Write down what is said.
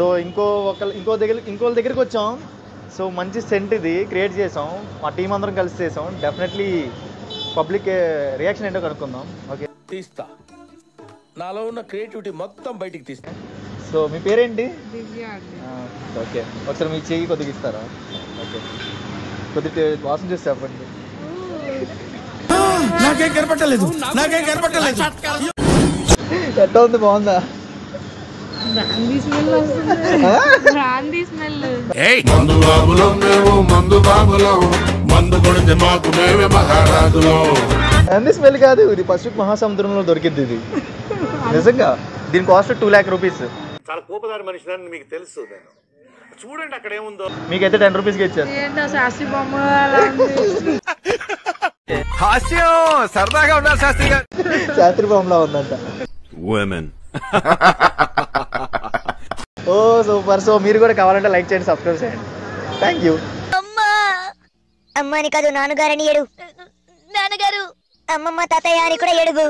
So ఇంకో దగ్గరికి వచ్చాం. సో మంచి సెంట్ ఇది క్రియేట్ చేసాం, మా టీం అందరం కలిసి చేసాం. డెఫినెట్లీ పబ్లిక్ రియాక్షన్ ఏంటో కనుక్కుందాం. ఓకే, తీస్తా, నాలో ఉన్న క్రియేటివిటీ మొత్తం బయటికి తీస్తా. సో మీ పేరేంటి? ఓకే, ఒకసారి మీ చెయ్యి కొద్దిగా ఇస్తారా? ఓకే, కొద్దిగా వాసన చూసి చెప్పండి. నాకేం కనపట్టలేదు. ఎట్లా ఉంది, బాగుందా? బ్రాందీ స్మెల్ కాదు, ఇది పసిఫిక్ మహాసముద్రంలో దొరికింది ఇది. నిజంగా దీని కాస్ట్ 2 lakh రూపీస్. చాలా కోపదారి మనిషి మీకు తెలుసు. నేను చూడండి అక్కడ ఏముందో. మీకైతే 10 రూపీస్కి ఇచ్చారు. సరదాగా ఉండాలి శాస్త్రి గారు. శాస్త్రి బొమ్మలా ఉందంట. ఓ సూపర్. సో మీరు కూడా కావాలంటే లైక్ చేయండి, సబ్స్క్రైబ్ చేయండి. Thank you. అమ్మని కాదు నాన్నగారని ఏడు, నాన్నగారు అమ్మమ్మ తాతయ్య అని కూడా ఏడుగు.